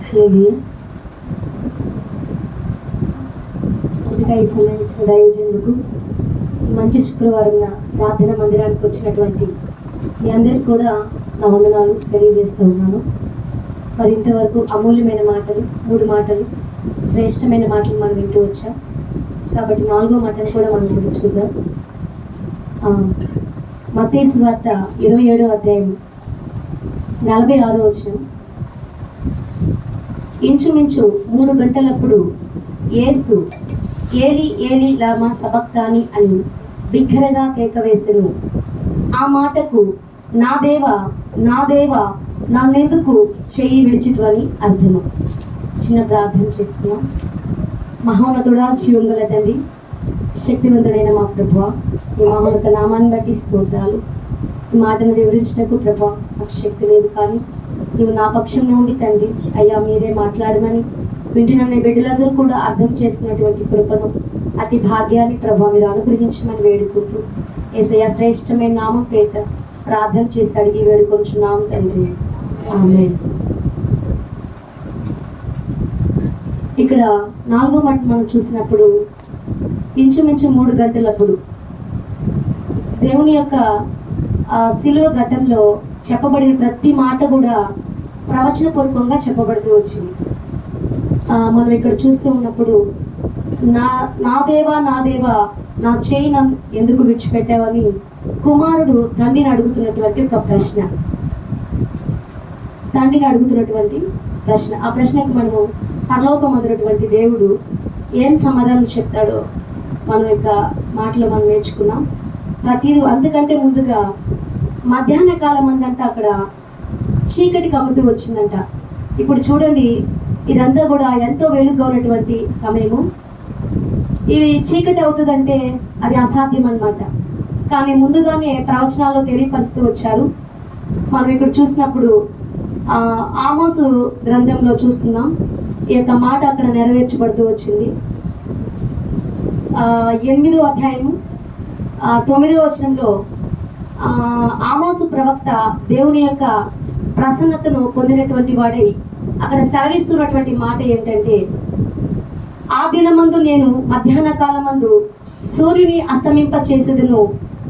హల్లెలూయా. కొద్దిగా ఈ సమయం ఇచ్చిన దైవజనులకు ఈ మంచి శుక్రవారం ప్రార్థన మందిరానికి వచ్చినటువంటి మీ అందరికి కూడా నా వందనాలు తెలియజేస్తూ ఉన్నాను. మరి ఇంతవరకు అమూల్యమైన మాటలు, 3 మాటలు, శ్రేష్టమైన మాటలు మనం వింటూ వచ్చాం. కాబట్టి 4వ మాటను కూడా మనం ఇప్పుడు చూద్దాం. మత్తయి సువార్త 27వ అధ్యాయం 46వ వచనం. ఇంచుమించు 3 గంటలప్పుడు యేసు ఏలి ఏలి లామా సబక్తాని అని బిగ్గరగా కేక వేసెను. ఆ మాటకు నా దేవా నా దేవా నన్నెందుకు చెయ్యి విడిచిత్వని అర్థము. చిన్న ప్రార్థన చేసుకున్నాం. మహోన్నతుడా, జీవముగల తండ్రి, శక్తివంతుడైన మా ప్రభువా, ఈ మహోన్నత నామాన్ని బట్టి స్తోత్రాలు. ఈ మాటను వివరించినకు ప్రభువా నాకు శక్తి లేదు, కానీ నీవు నా పక్షంలో ఉండి తండ్రి అయ్యా మీరే మాట్లాడమని వింటున్న బిడ్డలందరూ కూడా అర్థం చేసుకున్నటువంటి కృపను, అతి భాగ్యాన్ని ప్రభువా మీరు అనుగ్రహించమని వేడుకుంటూ యేసయ్య శ్రేష్టమైన నామం పేట ప్రార్థన చేసి అడిగి వేడుకొంచున్నాం తండ్రి, ఆమేన్. ఇక్కడ 4వ మాట మనం చూసినప్పుడు ఇంచుమించు 3 గంటలప్పుడు దేవుని యొక్క శిలువ ఘట్టంలో చెప్పబడిన ప్రతి మాట కూడా ప్రవచనపూర్వకంగా చెప్పబడుతూ వచ్చింది. మనం ఇక్కడ చూస్తూ ఉన్నప్పుడు నా దేవా నా దేవా నా చేయి ఎందుకు విడిచిపెట్టావని కుమారుడు తండ్రిని అడుగుతున్నటువంటి ఒక ప్రశ్న. ఆ ప్రశ్నకు మనము పరలోకమందున్నటువంటి దేవుడు ఏం సమాధానం చెప్తాడో మనం యొక్క మాటలో మనం నేర్చుకున్నాం. అంతకంటే ముందుగా మధ్యాహ్న కాలం అందంతా అక్కడ చీకటి కమ్ముతూ వచ్చిందంట. ఇప్పుడు చూడండి, ఇదంతా కూడా ఎంతో వెలుగుగా ఉన్నటువంటి సమయము. ఇది చీకటి అవుతుందంటే అది అసాధ్యం అన్నమాట. కానీ ముందుగానే ప్రవచనాల్లో తెలియపరుస్తూ వచ్చారు. మనం ఇక్కడ చూసినప్పుడు ఆమోసు గ్రంథంలో చూస్తున్నాం. ఈ యొక్క మాట అక్కడ నెరవేర్చబడుతూ వచ్చింది. 8వ అధ్యాయము 9వ వచనంలో ఆమోసు ప్రవక్త దేవుని యొక్క ప్రసన్నతను పొందినటువంటి వాడై అక్కడ సెలవిస్తున్నటువంటి మాట ఏంటంటే, ఆ దినమందు నేను మధ్యాహ్న కాలమందు సూర్యుని అస్తమింప చేసేదును,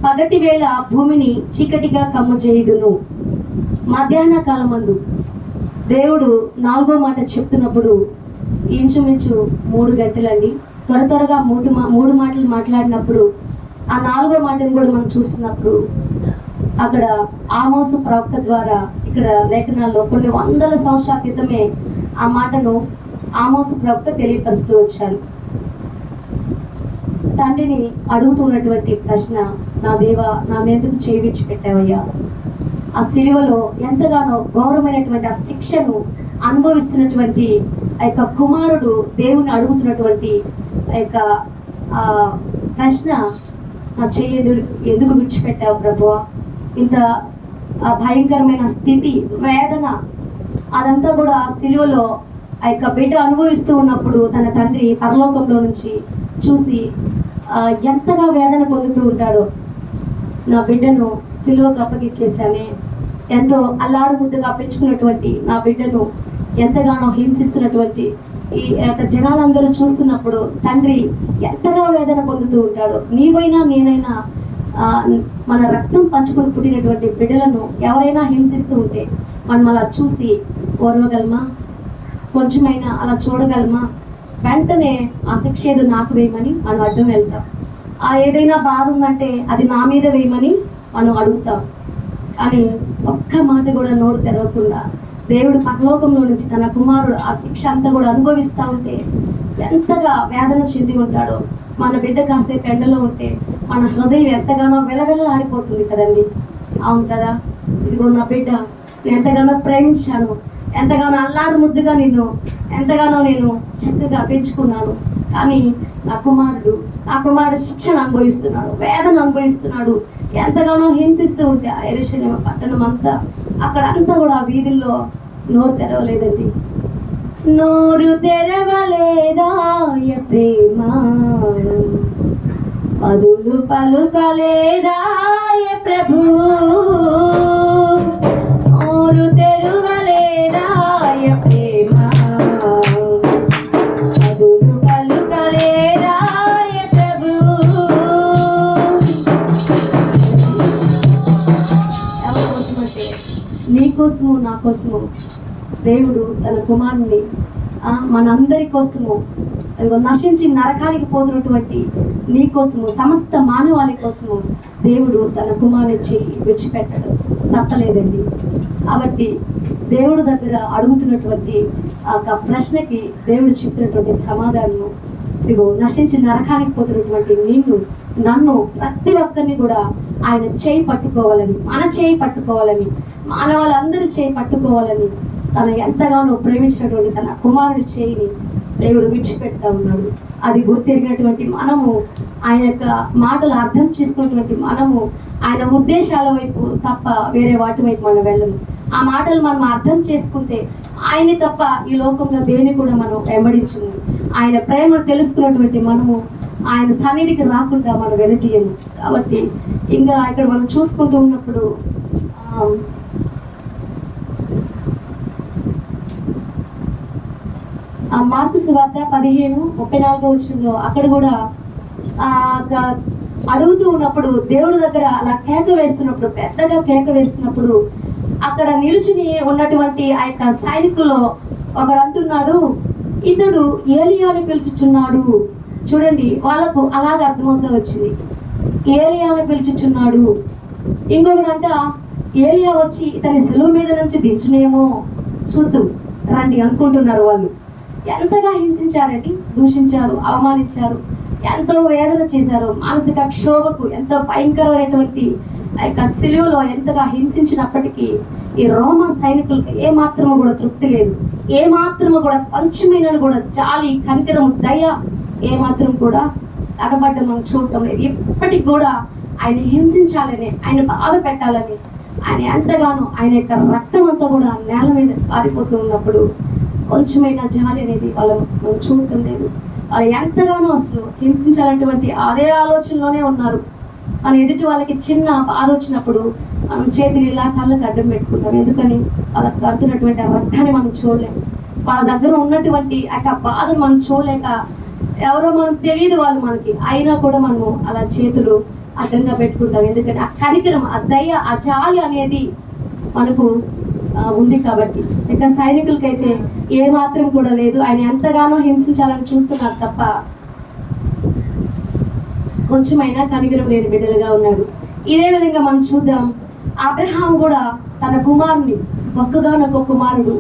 పగటి వేళ భూమిని చీకటిగా కమ్మజేయుదును. మధ్యాహ్న కాలమందు దేవుడు 4వ మాట చెప్తున్నప్పుడు ఇంచుమించు 3 గంటలండి. త్వరగా 3 మాటలు మాట్లాడినప్పుడు ఆ 4వ మాటను కూడా మనం చూస్తున్నప్పుడు అక్కడ ఆమోసు ప్రవక్త ద్వారా ఇక్కడ లేఖనాల్లో కొన్ని వందల సంవత్సరాల క్రితమే ఆ మాటను ఆమోసు ప్రవక్త తెలియపరుస్తూ వచ్చారు. తండ్రిని అడుగుతున్నటువంటి ప్రశ్న, నా దేవా నన్నెందుకు చేయి విడిచిపెట్టావయ్యా. ఆ సిలువలో ఎంతగానో ఘోరమైనటువంటి ఆ శిక్షను అనుభవిస్తున్నటువంటి ఆ యొక్క కుమారుడు దేవుని అడుగుతున్నటువంటి ఆ యొక్క ప్రశ్న, నా చేయి ఎందుకు విడిచిపెట్టావు ప్రభువా. ఇంత భయంకరమైన స్థితి, వేదన అదంతా కూడా సిలువలో ఆ యొక్క బిడ్డ అనుభవిస్తూ ఉన్నప్పుడు తన తండ్రి పరలోకంలో నుంచి చూసి ఎంతగా వేదన పొందుతూ ఉంటాడో. నా బిడ్డను సిలువకు అప్పగిచ్చేసానే, ఎంతో అల్లారు ముద్దుగా పెంచుకున్నటువంటి నా బిడ్డను ఎంతగానో హింసిస్తున్నటువంటి ఈ యొక్క జనాలందరూ చూస్తున్నప్పుడు తండ్రి ఎంతగా వేదన పొందుతూ ఉంటాడో. నీవైనా నేనైనా మన రక్తం పంచుకొని పుట్టినటువంటి బిడ్డలను ఎవరైనా హింసిస్తూ ఉంటే మనం అలా చూసి ఓర్వగలమా, కొంచెమైనా అలా చూడగలమా? వెంటనే ఆ శిక్ష ఏదో నాకు వేయమని మనం అడ్డం వెళ్తాం. ఏదైనా బాధ ఉందంటే అది నా మీద వేయమని మనం అడుగుతాం. కానీ ఒక్క మాట కూడా నోరు తెరవకుండా దేవుడు పరలోకంలో నుంచి తన కుమారుడు ఆ శిక్ష అంతా కూడా అనుభవిస్తూ ఉంటే ఎంతగా వేదన చెంది ఉంటాడో. మన బిడ్డ కాసేపు ఎండలో ఉంటే మన హృదయం ఎంతగానో వెలవెలలాడిపోతుంది కదండి. అవును కదా. ఇదిగో నా బిడ్డ నేను ఎంతగానో ప్రేమించాను, ఎంతగానో అల్లారు ముద్దుగా ఎంతగానో నేను చక్కగా పెంచుకున్నాను. కానీ నా కుమారుడు శిక్షను అనుభవిస్తున్నాడు, వేదన అనుభవిస్తున్నాడు, ఎంతగానో హింసిస్తూ ఉంటే ఆ యెరూషలేము పట్టణం అంతా అక్కడంతా కూడా ఆ వీధుల్లో నోరు తెరవలేదండి. నోరు తెరవలేదా ప్రేమ, పదులు పలుకలేదా ప్రభు, నోరు తెరవలేదా ప్రేమ, కోసము దేవుడు తన కుమారుని మనందరి కోసము, అదిగో నశించి నరకానికి పోతున్నటువంటి నీ కోసము, సమస్త మానవాళి కోసము దేవుడు తన కుమారుని చెయ్యి విడిచిపెట్టడం తప్పలేదండి. కాబట్టి దేవుడు దగ్గర అడుగుతున్నటువంటి ఆ ప్రశ్నకి దేవుడు చెప్పినటువంటి సమాధానము, ఇదిగో నశించి నరకానికి పోతున్నటువంటి నిన్ను నన్ను ప్రతి ఒక్కరిని కూడా ఆయన చేయి పట్టుకోవాలని, మన చేయి పట్టుకోవాలని, మానవాళ్ళందరి చేయి పట్టుకోవాలని తన ఎంతగానో ప్రేమించినటువంటి తన కుమారుడి చేయిని దేవుడు విడిచిపెడతా ఉన్నాడు. అది గుర్తెరిగినటువంటి మనము, ఆయన యొక్క మాటలు అర్థం చేసుకున్నటువంటి మనము ఆయన ఉద్దేశాల వైపు తప్ప వేరే వాటి వైపు మనం వెళ్ళము. ఆ మాటలు మనం అర్థం చేసుకుంటే ఆయన్ని తప్ప ఈ లోకంలో దేని కూడా మనం వెంబడించము. ఆయన ప్రేమను తెలుసుకున్నటువంటి మనము ఆయన సన్నిధికి రాకుండా మనం వెనుతీయము. కాబట్టి ఇంకా ఇక్కడ మనం చూసుకుంటూ ఉన్నప్పుడు మార్కు సువార్త 15:34 అక్కడ కూడా అడుగుతూ ఉన్నప్పుడు దేవుడి దగ్గర అలా కేక వేస్తున్నప్పుడు, పెద్దగా కేక వేస్తున్నప్పుడు అక్కడ నిలుచుని ఉన్నటువంటి ఆ యొక్క సైనికుల్లో ఒకడు అంటున్నాడు, ఇతడు ఏలియాని పిలుచుచున్నాడు. చూడండి, వాళ్ళకు అలాగ అర్థమవుతూ వచ్చింది, ఏలియాని పిలుచుచున్నాడు. ఇంకొకడంట, ఏలియా వచ్చి ఇతని సెలవు మీద నుంచి దించునేమో చూద్దాం రండి అనుకుంటున్నారు. వాళ్ళు ఎంతగా హింసించారండి, దూషించారు, అవమానించారు, ఎంతో వేదన చేశారు. మానసిక క్షోభకు ఎంతో భయంకరమైనటువంటి ఆ యొక్క సిలువలో ఎంతగా హింసించినప్పటికీ ఈ రోమా సైనికులకు ఏమాత్రము కూడా తృప్తి లేదు. ఏమాత్రము కూడా కొంచెమైన కూడా జాలి, కనికరము, దయ ఏమాత్రం కూడా కనబడ్డ మనం చూడటం లేదు. ఇప్పటికి కూడా ఆయన హింసించాలని, ఆయన బాధ పెట్టాలని, ఆయన ఎంతగానో ఆయన యొక్క రక్తం అంతా కూడా నేల మీద కారిపోతూ ఉన్నప్పుడు కొంచెమైనా జాలి అనేది మనం చూడటం లేదు. వాళ్ళు ఎంతగానో అసలు హింసించాలన్నటువంటి అదే ఆలోచనలోనే ఉన్నారు. మన ఎదుటి వాళ్ళకి చిన్న బాధ వచ్చినప్పుడు మనం చేతులు ఇలా కళ్ళకు అడ్డం పెట్టుకుంటాం. ఎందుకని? వాళ్ళకి కడుతున్నటువంటి ఆ రక్తాన్ని మనం చూడలేము. వాళ్ళ దగ్గర ఉన్నటువంటి ఆ బాధను మనం చూడలేక, ఎవరో మనం తెలియదు వాళ్ళు మనకి, అయినా కూడా మనము అలా చేతులు అడ్డంగా పెట్టుకుంటాం. ఎందుకంటే ఆ కనికరం, ఆ దయ, ఆ జాలి అనేది మనకు ఉంది కాబట్టి. ఇక సైనికులకైతే ఏ మాత్రం కూడా లేదు. ఆయన ఎంతగానో హింసించాలని చూస్తున్నారు తప్ప కొంచెమైనా కనికరం లేని బిడ్డలుగా ఉన్నాడు. ఇదే విధంగా మనం చూద్దాం, అబ్రహాం కూడా తన కుమారుని, ఒక్కగానొక్క కుమారుడు,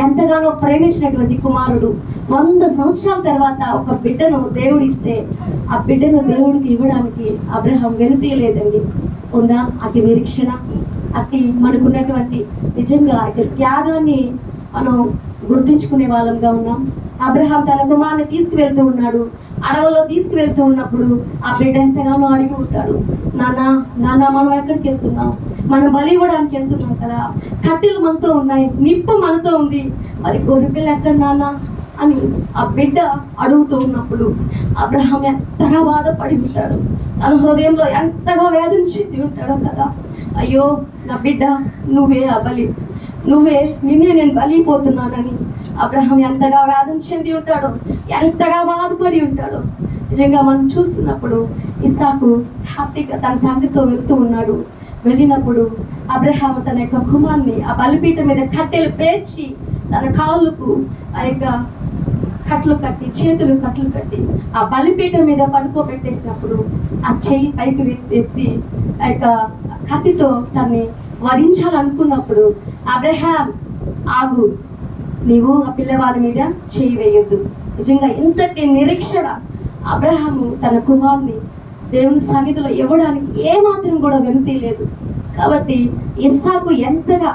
ఎంతగానో ప్రేమించినటువంటి కుమారుడు, 100 సంవత్సరాల తర్వాత ఒక బిడ్డను దేవుడిస్తే ఆ బిడ్డను దేవుడికి ఇవ్వడానికి అబ్రహాం వెనుతీయలేదండి. ఉందా అతి నిరీక్షణ, అతి మనకున్నటువంటి నిజంగా త్యాగాన్ని మనం గుర్తించుకునే వాళ్ళంగా ఉన్నాం. అబ్రహాం తన కుమారుని తీసుకువెళ్తూ ఉన్నాడు. అడవులో తీసుకువెళ్తూ ఉన్నప్పుడు ఆ బిడ్డ ఎంతగానో అడిగి ఉంటాడు, నాన్న మనం ఎక్కడికి వెళ్తున్నాం? మనం బలి ఇవ్వడానికి వెళ్తున్నాం కదా, కట్టెలు మనతో ఉన్నాయి, నిప్పు మనతో ఉంది, మరి గొర్రెపిల్ల ఎక్కడ నాన్న అని ఆ బిడ్డ అడుగుతూ ఉన్నప్పుడు అబ్రహాం ఎంతగా బాధపడి ఉంటాడు. తన హృదయంలో ఎంతగా వేదన చెంది ఉంటాడో కదా. అయ్యో నా బిడ్డ, నువ్వే ఆ బలి, నిన్నే నేను బలిపోతున్నానని అబ్రహాం ఎంతగా వేదన చెంది ఉంటాడో, ఎంతగా బాధపడి ఉంటాడో. నిజంగా మనం చూస్తున్నప్పుడు ఇస్సాకు హ్యాపీగా తన తండ్రితో వెళ్తూ ఉన్నాడు. వెళ్ళినప్పుడు అబ్రహాం తన యొక్క కుమార్ని ఆ బలిపీఠం మీద కట్టెలు పేర్చి తన కాళ్ళకు ఆ యొక్క కట్లు కట్టి, చేతులు కట్లు కట్టి ఆ బలిపీఠం మీద పడుకోబెట్టేసినప్పుడు ఆ చెయ్యి పైకి ఎత్తి ఆ యొక్క కత్తితో తన్ని వధించాలనుకున్నప్పుడు, అబ్రహాం ఆగు, నీవు ఆ పిల్లవాడి మీద చేయి వేయొద్దు. నిజంగా ఇంతటి నిరీక్షణ అబ్రహాము తన కుమారుని దేవుని సన్నిధిలో ఇవ్వడానికి ఏమాత్రం కూడా వెనుతీయలేదు. కాబట్టి ఇస్సాకు ఎంతగా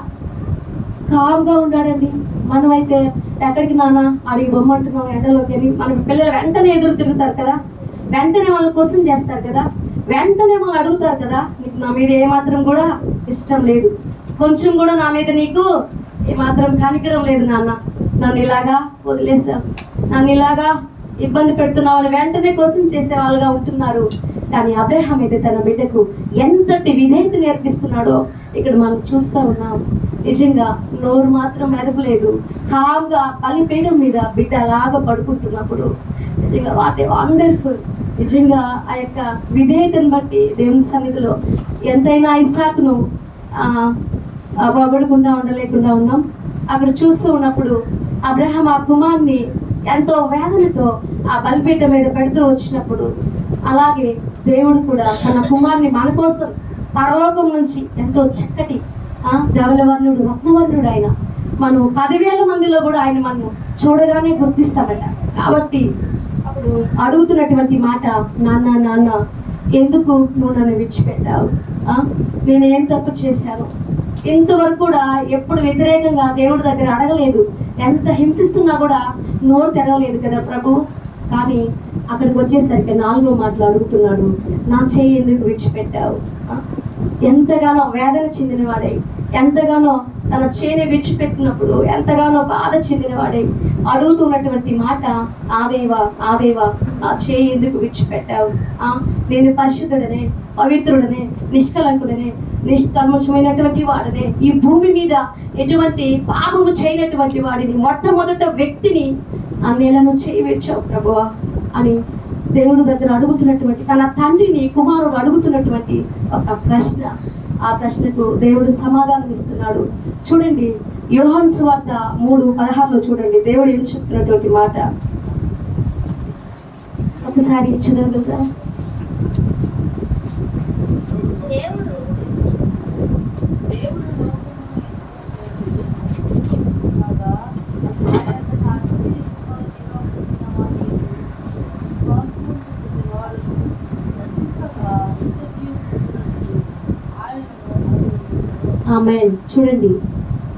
కామ్గా ఉన్నాడండి. మనమైతే ఎక్కడికి నాన్న అడిగి బొమ్మంటున్నాం ఎండలోకి అని మన పిల్లలు వెంటనే ఎదురు తిరుగుతారు కదా, వెంటనే వాళ్ళ క్వశ్చన్ చేస్తారు కదా, వెంటనే వాళ్ళు అడుగుతారు కదా, నీకు నా మీద ఏమాత్రం కూడా ఇష్టం లేదు, కొంచెం కూడా నా మీద నీకు ఏమాత్రం కనికరం లేదు నాన్న, నన్ను ఇలాగా వదిలేసావు, నన్ను ఇలాగా ఇబ్బంది పెడుతున్నావు అని వెంటనే క్వశ్చన్ చేసే వాళ్ళుగా ఉంటున్నారు. కానీ అబ్రహాం అయితే తన బిడ్డకు ఎంతటి విధేయత నేర్పిస్తున్నాడో ఇక్కడ మనం చూస్తూ ఉన్నాం. నిజంగా నోరు మాత్రం మెదపలేదు, కామ్గా బలిపీఠం మీద బిడ్డ అలాగా పడుకుంటున్నప్పుడు నిజంగా వాట్ ఏ వండర్ఫుల్. నిజంగా ఆ యొక్క విధేయతను బట్టి దేవుని సన్నిధిలో ఎంతైనా ఇస్సాకును పొగడకుండా ఉండలేకుండా ఉన్నాం. అక్కడ చూస్తూ ఉన్నప్పుడు అబ్రహాం ఆ కుమార్ని ఎంతో వేదనతో ఆ బలిపీఠ మీద పెడుతూ వచ్చినప్పుడు, అలాగే దేవుడు కూడా తన కుమార్ని మన కోసం పరలోకం నుంచి ఎంతో చక్కటి ధవలవర్ణుడు రత్నవర్ణుడు ఆయన, మనం 10,000 మందిలో కూడా ఆయన మనం చూడగానే గుర్తిస్తామట. కాబట్టి అప్పుడు అడుగుతున్నటువంటి మాట, నాన్న నాన్న ఎందుకు నువ్వు నన్ను విడిచిపెట్టావు? నేను ఏం తప్పు చేశాను? ఇంతవరకు కూడా ఎప్పుడు వ్యతిరేకంగా దేవుడి దగ్గర అడగలేదు, ఎంత హింసిస్తున్నా కూడా నోరు తెరవలేదు కదా ప్రభు. కానీ అక్కడికి వచ్చేసరికి 4వ మాటలు అడుగుతున్నాడు, నా చేయి ఎందుకు విడిచిపెట్టావు? ఎంతగానో వేదన చెందినవాడై, ఎంతగానో తన చేయిని విడిచిపెట్టినప్పుడు ఎంతగానో బాధ చెందినవాడై అడుగుతున్నటువంటి మాట, నా దేవా నా చేయి ఎందుకు విడిచిపెట్టావు? నేను పరిశుద్ధుడనే, పవిత్రుడనే, నిష్కలంకుడనే, నిష్కల్మషమైనటువంటి వాడనే, ఈ భూమి మీద ఎటువంటి పాపము చేయనటువంటి వాడిని, మొట్టమొదట వ్యక్తిని ఆ నేలను చేయి విడిచావు ప్రభువా అని దేవుడు దగ్గర అడుగుతున్నటువంటి తన తండ్రిని కుమారుడు అడుగుతున్నటువంటి ఒక ప్రశ్న. ఆ ప్రశ్నకు దేవుడు సమాధానం ఇస్తున్నాడు. చూడండి, యోహాను సువార్త 3:16 చూడండి, దేవుడు ఏం చెప్తున్నటువంటి మాట ఒకసారి చదవగలరా? ఆమేన్. చూడండి,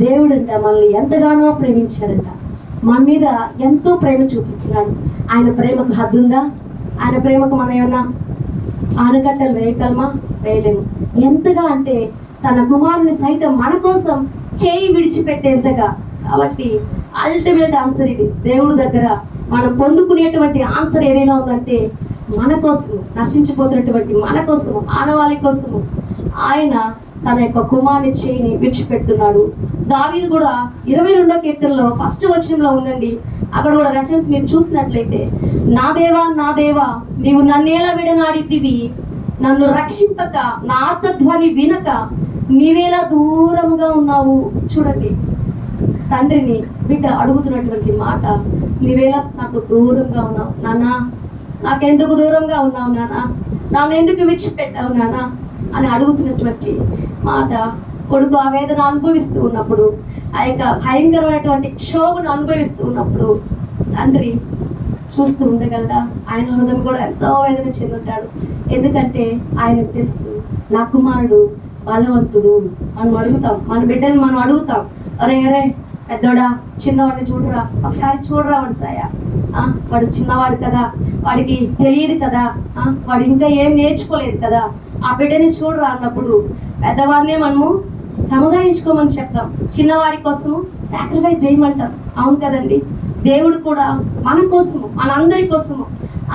దేవుడంట మనల్ని ఎంతగానో ప్రేమించాడంట, మన మీద ఎంతో ప్రేమ చూపిస్తున్నాడు. ఆయన ప్రేమకు హద్దు ఉందా? ఆయన ప్రేమకు మనం ఏమన్నా ఆనకట్టలు వేయగలమా? వేయలేము. ఎంతగా అంటే తన కుమారుని సైతం మన కోసం చేయి విడిచిపెట్టేంతగా. కాబట్టి అల్టిమేట్ ఆన్సర్ ఇది. దేవుడి దగ్గర మనం పొందుకునేటువంటి ఆన్సర్ ఏదైనా ఉందంటే మన కోసము, నశించిపోతున్నటువంటి మన కోసము, ఆనవాళి కోసము ఆయన తన యొక్క కుమారుని చేయిని విడిచిపెడుతున్నాడు. దావీదు కూడా 22వ కీర్తనలో 1వ వచనంలో ఉందండి, అక్కడ కూడా రెఫరెన్స్ మీరు చూసినట్లయితే, నా దేవా నీవు నన్నేలా విడనాడితివి, నన్ను రక్షింపక, నా ఆర్తధ్వని వినక నీవేలా దూరంగా ఉన్నావు. చూడండి, తండ్రిని బిడ్డ అడుగుతున్నటువంటి మాట, నీవేలా నాకు దూరంగా ఉన్నావు నాన్న, నాకెందుకు దూరంగా ఉన్నావు నాన్న, నన్ను ఎందుకు విడిచిపెట్టావు నాన్న అని అడుగుతున్నటువంటి మాట. కొడుకు ఆ వేదన అనుభవిస్తూ ఉన్నప్పుడు, ఆ యొక్క భయంకరమైనటువంటి క్షోభను అనుభవిస్తూ ఉన్నప్పుడు తండ్రి చూస్తూ ఉండగలరా? ఆయన హృదయం కూడా ఎంతో వేదన చెందుంటాడు. ఎందుకంటే ఆయనకు తెలుసు, నా కుమారుడు బలవంతుడు. మనం అడుగుతాం, మన బిడ్డని మనం అడుగుతాం, అరే పెద్దోడా చిన్నవాడిని చూడరా, ఒకసారి చూడరా వాడు సాయ, వాడు చిన్నవాడు కదా, వాడికి తెలియదు కదా, వాడు ఇంకా ఏం నేర్చుకోలేదు కదా, ఆ బిడ్డని చూడరా అన్నప్పుడు పెద్దవాడినే మనము సముదాయించుకోమని చెప్తాం, చిన్నవాడి కోసము సాక్రిఫైస్ చేయమంటాం. అవును కదండి. దేవుడు కూడా మన కోసము, మనందరి కోసము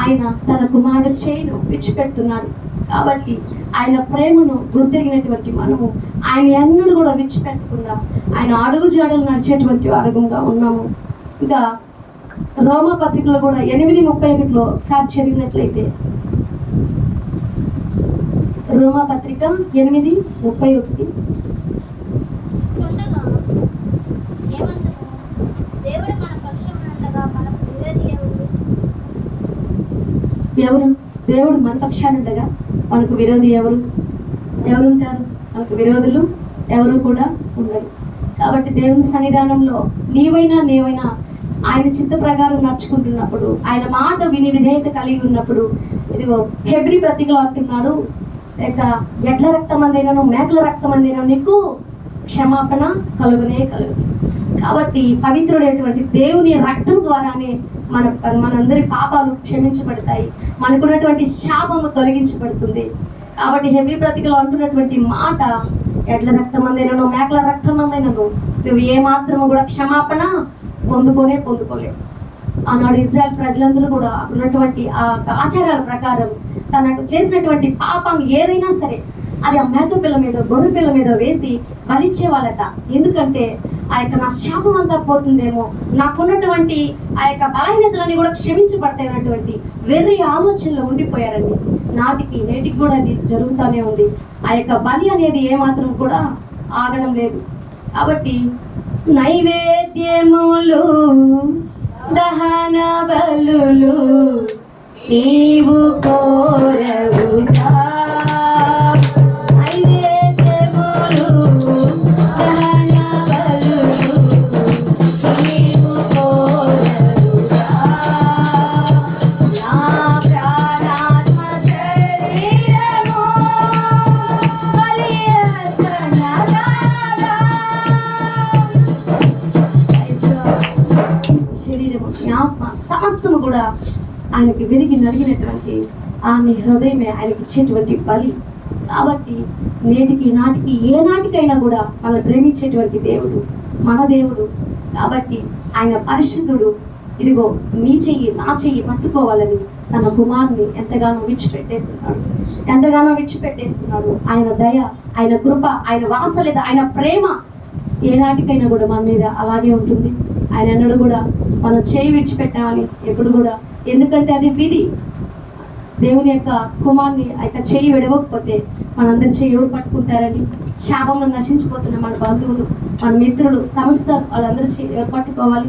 ఆయన తన కుమారుడు చేయిను విడిచిపెడుతున్నాడు. కాబట్టి ఆయన ప్రేమను గుర్తెరిగినటువంటి మనము ఆయన ఎన్నడూ కూడా విడిచిపెట్టకుండా ఆయన అడుగు జాడలు నడిచేటువంటి వారంగా ఉన్నాము. ఇంకా రోమా పత్రికలో కూడా 8:31 ఒకసారి చదివినట్లయితే, రోమా పత్రిక 8:31, ఎవరు? దేవుడు మన పక్షాన ఉండగా మనకు విరోధి ఎవరుంటారు? మనకు విరోధులు ఎవరు కూడా ఉండరు. కాబట్టి దేవుని సన్నిధానంలో నీవైనా ఆయన చిత్త ప్రకారం నడుచుకుంటున్నప్పుడు, ఆయన మాట విని విధేయత కలిగి ఉన్నప్పుడు, ఇదిగో హెబ్రీ పత్రికలో అంటున్నాడు, లేక ఎడ్ల రక్తం అందేనను మేకల రక్తం అందేనను నీకు క్షమాపణ కలుగుతుంది. కాబట్టి పవిత్రుడైనటువంటి దేవుని రక్తం ద్వారానే మనందరి పాపాలు క్షమించబడతాయి, మనకున్నటువంటి శాపము తొలగించబడుతుంది. కాబట్టి హెబ్రీ పత్రికలో అంటున్నటువంటి మాట, ఎడ్ల రక్తం అందేనను మేకల రక్తం అందేనను నువ్వు ఏ మాత్రము కూడా క్షమాపణ పొందుకోలేవు. ఆనాడు ఇజ్రాయెల్ ప్రజలందరూ కూడా ఉన్నటువంటి ఆ ఆచారాల ప్రకారం తనకు చేసినటువంటి పాపం ఏదైనా సరే అది ఆ మేక పిల్ల మీద, గొర్రె పిల్ల మీద వేసి బలిచ్చేవాళ్ళట. ఎందుకంటే ఆ యొక్క నా శాపం అంతా పోతుందేమో, నాకున్నటువంటి ఆ యొక్క బలహీనతలన్నీ కూడా క్షమించబడతాయి అన్నటువంటి వెర్రి ఆలోచనలో ఉండిపోయారండి. నేటికి కూడా అది జరుగుతూనే ఉంది. ఆ యొక్క బలి అనేది ఏమాత్రం కూడా ఆగడం లేదు. కాబట్టి నైవేద్యములు దహన బలులు నీవు కోరవుగా, నైవేద్యములు దహన బలులు నీవు కోరవుగా, నా ప్రాణాత్మ శరీరము బలి అర్పణగా. శరీరము, నీ ఆత్మ సమస్తము కూడా ఆయనకి విరిగి నలిగినటువంటి ఆమె హృదయమే ఆయనకి ఇచ్చేటువంటి బలి. కాబట్టి నేటికి నాటికి ఏ నాటికైనా కూడా మనల్ని ప్రేమించేటువంటి దేవుడు మన దేవుడు. కాబట్టి ఆయన పరిశుద్ధుడు. ఇదిగో నీ చెయ్యి నా చెయ్యి పట్టుకోవాలని తన కుమారుని ఎంతగానో విడిచిపెట్టేస్తున్నాడు. ఆయన దయ, ఆయన కృప, ఆయన వాత్సల్యత, ఆయన ప్రేమ ఏ నాటికైనా కూడా మన మీద అలాగే ఉంటుంది. ఆయన అన్నడు కూడా మనం చేయి విడిచిపెట్టామని ఎప్పుడు కూడా, ఎందుకంటే అది విధి. దేవుని యొక్క కుమార్ని ఆ యొక్క చేయి విడవకపోతే మనందరి చేయి ఎవరు పట్టుకుంటారని? శాపంలో నశించిపోతున్న మన బంధువులు, మన మిత్రులు, సంస్థ, వాళ్ళందరూ చేయి ఎవరు పట్టుకోవాలి?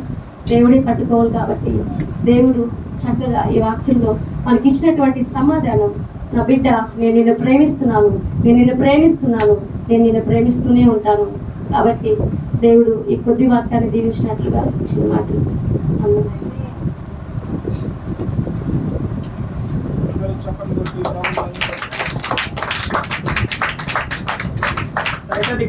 దేవుడే పట్టుకోవాలి. కాబట్టి దేవుడు చక్కగా ఈ వాక్యంలో మనకి ఇచ్చినటువంటి సమాధానం, నా బిడ్డ నేను నిన్ను ప్రేమిస్తున్నాను, నేను నిన్ను ప్రేమిస్తూనే ఉంటాను. కాబట్టి దేవుడు ఈ కొద్ది వాక్యాన్ని దీవించినట్లుగా చిన్న మాటలు. చెప్పండి.